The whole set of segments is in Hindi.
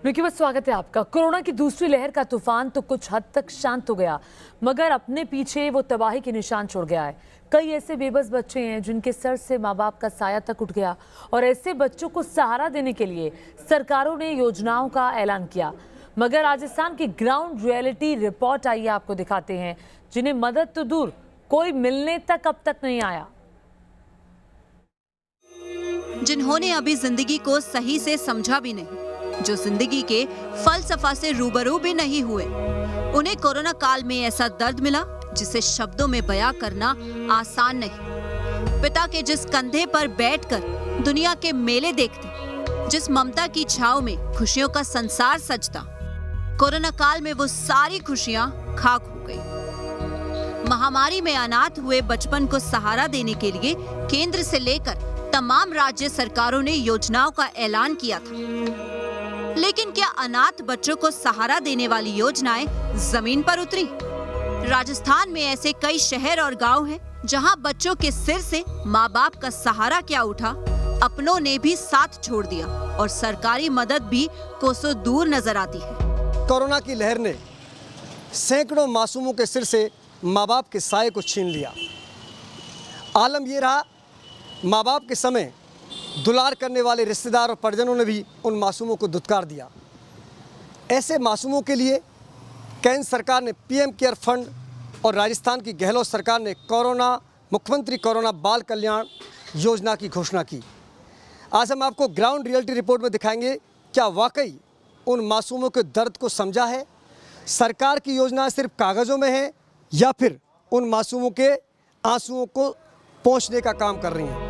विकी बस स्वागत है आपका। कोरोना की दूसरी लहर का तूफान तो कुछ हद तक शांत हो गया, मगर अपने पीछे वो तबाही के निशान छोड़ गया है। कई ऐसे बेबस बच्चे हैं जिनके सर से माँ बाप का साया तक उठ गया, और ऐसे बच्चों को सहारा देने के लिए सरकारों ने योजनाओं का ऐलान किया। मगर राजस्थान की ग्राउंड रियलिटी रिपोर्ट आइए आपको दिखाते हैं, जिन्हें मदद तो दूर कोई मिलने तक अब तक नहीं आया। जिन्होंने अभी जिंदगी को सही से समझा भी नहीं, जो जिंदगी के फलसफा से रूबरू भी नहीं हुए, उन्हें कोरोना काल में ऐसा दर्द मिला जिसे शब्दों में बयां करना आसान नहीं। पिता के जिस कंधे पर बैठकर दुनिया के मेले देखते, जिस ममता की छाव में खुशियों का संसार सजता, कोरोना काल में वो सारी खुशियां खाक हो गई। महामारी में अनाथ हुए बचपन को सहारा देने के लिए केंद्र से लेकर तमाम राज्य सरकारों ने योजनाओं का ऐलान किया था, लेकिन क्या अनाथ बच्चों को सहारा देने वाली योजनाएं जमीन पर उतरी? राजस्थान में ऐसे कई शहर और गांव हैं जहां बच्चों के सिर से माँ बाप का सहारा क्या उठा, अपनों ने भी साथ छोड़ दिया और सरकारी मदद भी कोसों दूर नजर आती है। कोरोना की लहर ने सैकड़ों मासूमों के सिर से माँ बाप के साये को छीन लिया। आलम ये रहा, माँ बाप के समय दुलार करने वाले रिश्तेदार और परिजनों ने भी उन मासूमों को दुत्कार दिया। ऐसे मासूमों के लिए केंद्र सरकार ने पीएम केयर फंड और राजस्थान की गहलोत सरकार ने मुख्यमंत्री कोरोना बाल कल्याण योजना की घोषणा की। आज हम आपको ग्राउंड रियलिटी रिपोर्ट में दिखाएंगे क्या वाकई उन मासूमों के दर्द को समझा है, सरकार की योजना सिर्फ कागज़ों में है या फिर उन मासूमों के आंसुओं को पहुँचने का काम कर रही हैं।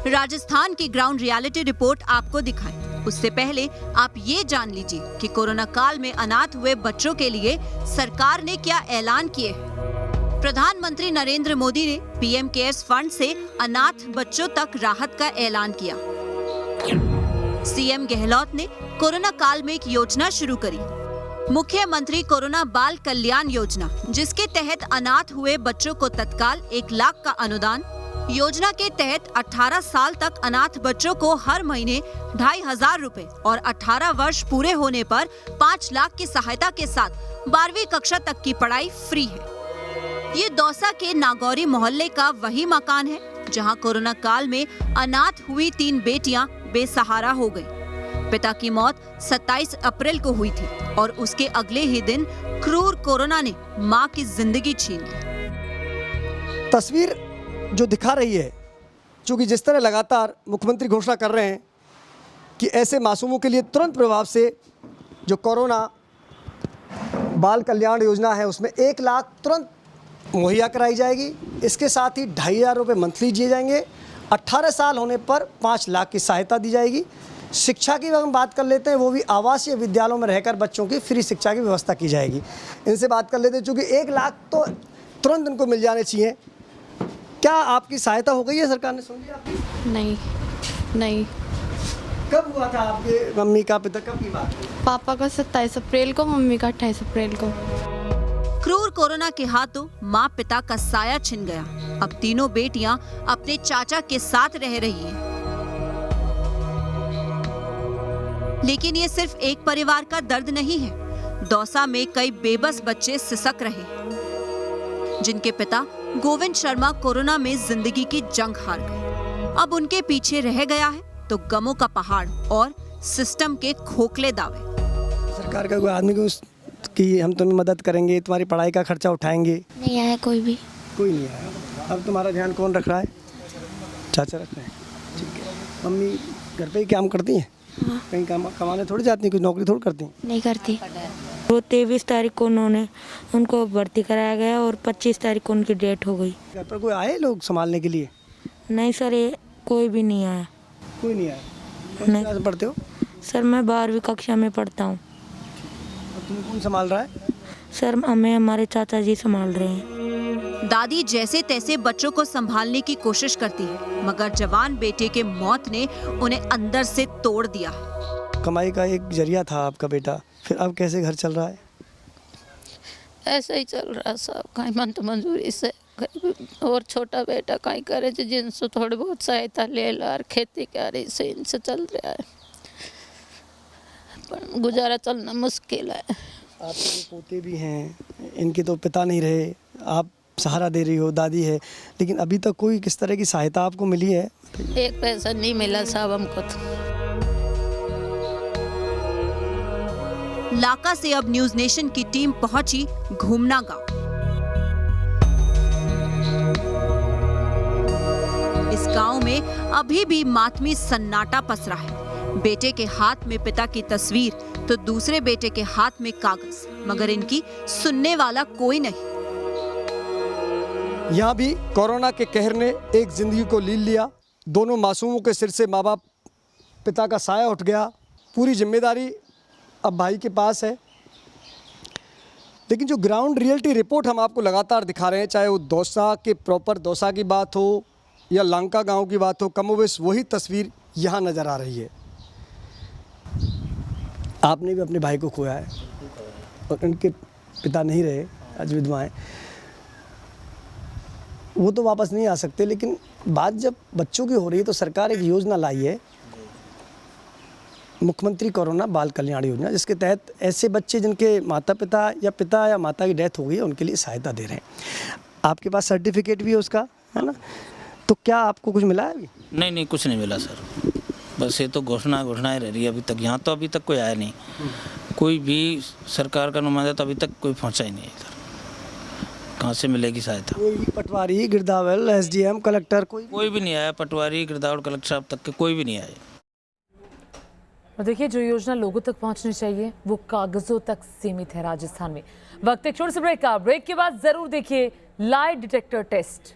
राजस्थान की ग्राउंड रियलिटी रिपोर्ट आपको दिखाएं। उससे पहले आप ये जान लीजिए कि कोरोना काल में अनाथ हुए बच्चों के लिए सरकार ने क्या ऐलान किए हैं। प्रधानमंत्री नरेंद्र मोदी ने पीएम केयर्स फंड से अनाथ बच्चों तक राहत का ऐलान किया। सीएम गहलोत ने कोरोना काल में एक योजना शुरू करी, मुख्यमंत्री कोरोना बाल कल्याण योजना, जिसके तहत अनाथ हुए बच्चों को तत्काल 1 लाख का अनुदान। योजना के तहत 18 साल तक अनाथ बच्चों को हर महीने 2,500 रुपए और 18 वर्ष पूरे होने पर 5 लाख की सहायता के साथ 12वीं कक्षा तक की पढ़ाई फ्री है। ये दौसा के नागौरी मोहल्ले का वही मकान है जहां कोरोना काल में अनाथ हुई 3 बेटियां बेसहारा हो गयी। पिता की मौत 27 अप्रैल को हुई थी और उसके अगले ही दिन क्रूर कोरोना ने मां की जिंदगी छीन ली। तस्वीर जो दिखा रही है, क्योंकि जिस तरह लगातार मुख्यमंत्री घोषणा कर रहे हैं कि ऐसे मासूमों के लिए तुरंत प्रभाव से जो कोरोना बाल कल्याण योजना है उसमें 1 लाख तुरंत मुहैया कराई जाएगी। इसके साथ ही 2,500 रुपये मंथली दिए जाएंगे। 18 साल होने पर 5 लाख की सहायता दी जाएगी। शिक्षा की हम बात कर लेते हैं, वो भी आवासीय विद्यालयों में रहकर बच्चों की फ्री शिक्षा की व्यवस्था की जाएगी। इनसे बात कर लेते हैं, चूँकि 1 लाख तो तुरंत इनको मिल जाने चाहिए। क्या आपकी सहायता हो गई है सरकार ने? सुन लिया? नहीं। कब हुआ था आपके मम्मी का, पिता कब की बात? पापा का 27 अप्रैल को, मम्मी का 28 अप्रैल को। क्रूर कोरोना के हाथों माँ पिता का साया छिन गया। अब तीनों बेटियां अपने चाचा के साथ रह रही हैं। लेकिन ये सिर्फ एक परिवार का दर्द नहीं है। दौसा में कई बेबस बच्चे सिसक रहे हैं, जिनके पिता गोविंद शर्मा कोरोना में जिंदगी की जंग हार गए। अब उनके पीछे रह गया है तो गमों का पहाड़ और सिस्टम के खोखले दावे। सरकार का कोई आदमी कि हम तुम्हें मदद करेंगे, तुम्हारी पढ़ाई का खर्चा उठाएंगे? नहीं आया कोई भी। कोई नहीं आया। अब तुम्हारा ध्यान कौन रख रहा है? चाचा रख रहे हैं। ठीक है। मम्मी घर पे ही काम करती हैं? हाँ। कहीं काम कमाने थोड़ी जाती हैं, कुछ नौकरी थोड़ी करती हैं? नहीं करती। वो 23 तारीख को उनको भर्ती कराया गया और 25 तारीख को उनकी डेट हो गई। घर पर कोई आए लोग संभालने के लिए? नहीं सर, ये कोई भी नहीं आया। कोई नहीं आया? कौन क्लास में पढ़ते हो? सर मैं 12वीं कक्षा में पढ़ता हूँ। तुम्हें कौन संभाल रहा है? सर हमें हमारे चाचा जी संभाल रहे हैं। दादी जैसे तैसे बच्चों को संभालने की कोशिश करती है, मगर जवान बेटे के मौत ने उन्हें अंदर से तोड़ दिया। कमाई का एक जरिया था आपका बेटा, फिर अब कैसे घर चल रहा है? ऐसे ही चल रहा सब, कहीं मन तो मंजूरी से, और छोटा बेटा कहीं करे जिनसे थोड़ी बहुत सहायता ले ला, खेती करे से इनसे चल रहा है। पर गुजारा चलना मुश्किल है। आपके जो पोते भी हैं, इनके तो पिता नहीं रहे, आप सहारा दे रही हो, दादी है, लेकिन अभी तक कोई किस तरह की सहायता आपको मिली है? एक पैसा नहीं मिला साहब हमको तो। लाका से अब न्यूज नेशन की टीम पहुंची घूमना गांव। इस गांव में अभी भी मातमी सन्नाटा पसरा है। बेटे के हाथ में पिता की तस्वीर तो दूसरे बेटे के हाथ में कागज, मगर इनकी सुनने वाला कोई नहीं। यहाँ भी कोरोना के कहर ने एक जिंदगी को लील लिया। दोनों मासूमों के सिर से माँ बाप पिता का साया उठ गया। पूरी जिम्मेदारी अब भाई के पास है। लेकिन जो ग्राउंड रियलिटी रिपोर्ट हम आपको लगातार दिखा रहे हैं, चाहे वो दौसा के प्रॉपर दौसा की बात हो या लंका गांव की बात हो, कमोबेश वही तस्वीर यहाँ नज़र आ रही है। आपने भी अपने भाई को खोया है और उनके पिता नहीं रहे, आज विधवा हैं। वो तो वापस नहीं आ सकते, लेकिन बात जब बच्चों की हो रही है तो सरकार एक योजना लाई है, मुख्यमंत्री कोरोना बाल कल्याण योजना, जिसके तहत ऐसे बच्चे जिनके माता या माता की डेथ हो गई है उनके लिए सहायता दे रहे हैं। आपके पास सर्टिफिकेट भी है उसका, है ना? तो क्या आपको कुछ मिला है अभी? नहीं कुछ नहीं मिला सर, बस ये तो घोषणाएं रह रही है अभी तक। यहाँ तो अभी तक कोई आया नहीं, कोई भी सरकार का नुमाइंदा तो अभी तक कोई पहुँचा ही नहीं इधर। कहाँ से मिलेगी सहायता? कोई पटवारी, गिरदावल, SDM, कलेक्टर कोई भी नहीं आया। पटवारी, गिरदावल, कलेक्टर साहब तक के कोई भी नहीं आए। और देखिए, जो योजना लोगों तक पहुंचनी चाहिए वो कागजों तक सीमित है राजस्थान में। वक्त एक छोटे से ब्रेक का, ब्रेक के बाद जरूर देखिए लाई डिटेक्टर टेस्ट।